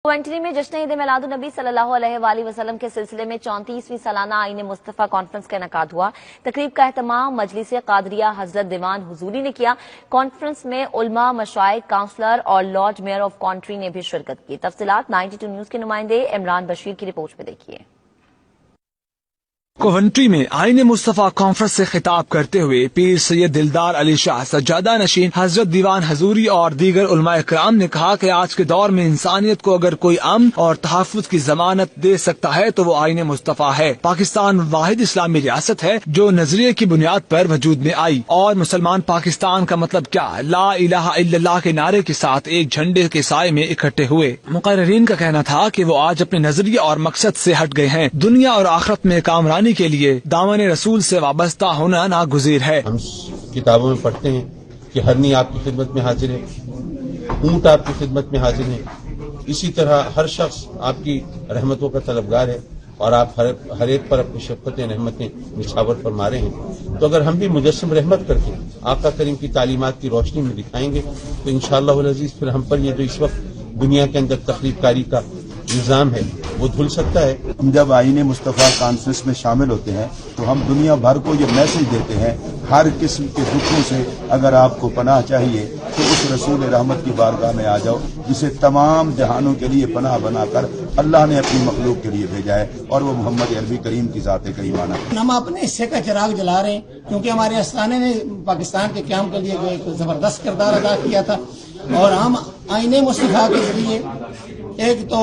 کوئنٹنی میں جشن عید میلاد النبی صلی اللہ علیہ وآلہ وسلم کے سلسلے میں 34ویں سالانہ آئین مصطفیٰ کانفرنس کا انعقاد ہوا۔ تقریب کا اہتمام مجلس قادریہ حضرت دیوان حضوری نے کیا۔ کانفرنس میں علماء، مشائخ، کاؤنسلر اور لارڈ میئر آف کانٹری نے بھی شرکت کی۔ تفصیلات 92 نیوز کے نمائندے عمران بشیر کی رپورٹ میں دیکھیے۔ کوونٹری میں آئین مصطفیٰ کانفرنس سے خطاب کرتے ہوئے پیر سید دلدار علی شاہ سجادہ نشین حضرت دیوان حضوری اور دیگر علماء کرام نے کہا کہ آج کے دور میں انسانیت کو اگر کوئی امن اور تحفظ کی ضمانت دے سکتا ہے تو وہ آئین مصطفیٰ ہے۔ پاکستان واحد اسلامی ریاست ہے جو نظریے کی بنیاد پر وجود میں آئی، اور مسلمان پاکستان کا مطلب کیا، لا الہ الا اللہ کے نعرے کے ساتھ ایک جھنڈے کے سائے میں اکٹھے ہوئے۔ مقررین کا کہنا تھا کہ وہ آج اپنے نظریے اور مقصد سے ہٹ گئے ہیں۔ دنیا اور آخرت میں کامرانی کے لیے دامن رسول سے وابستہ ہونا ناگزیر ہے۔ ہم کتابوں میں پڑھتے ہیں کہ ہرنی آپ کی خدمت میں حاضر ہے، اونٹ آپ کی خدمت میں حاضر ہے، اسی طرح ہر شخص آپ کی رحمتوں کا طلبگار ہے اور آپ ہر ایک پر اپنی شفقتیں رحمتیں نچھاور فرما رہے ہیں۔ تو اگر ہم بھی مجسم رحمت کر کے آقا کریم کی تعلیمات کی روشنی میں دکھائیں گے تو انشاءاللہ العزیز پھر ہم پر یہ جو اس وقت دنیا کے اندر تخریب کاری کا نظام ہے وہ دھل سکتا ہے۔ ہم جب آئین مصطفیٰ کانفرنس میں شامل ہوتے ہیں تو ہم دنیا بھر کو یہ میسج دیتے ہیں، ہر قسم کے دکھوں سے اگر آپ کو پناہ چاہیے تو اس رسول رحمت کی بارگاہ میں آ جاؤ، جسے تمام جہانوں کے لیے پناہ بنا کر اللہ نے اپنی مخلوق کے لیے بھیجا ہے، اور وہ محمد عربی کریم کی ذات کریمانہ ہے۔ ہم اپنے حصے کا چراغ جلا رہے ہیں کیونکہ ہمارے استانے نے پاکستان کے قیام کے لیے ایک زبردست کردار ادا کیا تھا، اور ہم آئین مصطفیٰ کے ذریعے ایک تو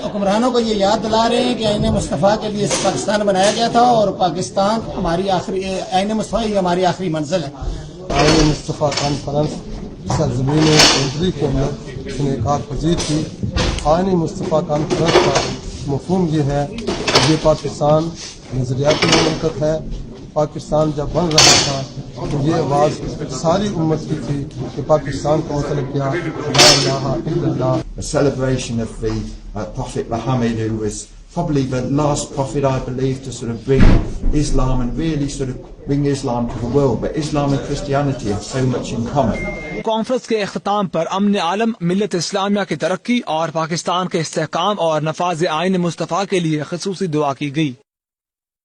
حکمرانوں کو یہ یاد دلا رہے ہیں کہ آئین مصطفیٰ کے لیے پاکستان بنایا گیا تھا، اور پاکستان ہماری آخری آئین مصطفیٰ یہ ہماری آخری منزل ہے۔ آئین مصطفیٰ کانفرنس سرزمین کوئنٹنی کے اندر انعقاد پذیر تھی۔ آئین مصطفیٰ کانفرنس کا مفہوم یہ ہے کہ یہ پاکستان نظریاتی مملکت ہے۔ پاکستان جب بن رہا تھا تو یہ آواز ساری امت کی تھی کہ پاکستان کا مطلب کیا، لا الہ الا اللہ۔ A celebration of the Prophet Muhammad, who was probably the last prophet, I believe, to sort of bring Islam and really sort of bring Islam to the world. But Islam and Christianity have so much in common. Conference کے اختتام پر امن عالم، ملت اسلامیہ کی ترقی اور پاکستان کے استحکام اور نفاذ آئین مصطفیٰ کے لیے خصوصی دعا کی گئی۔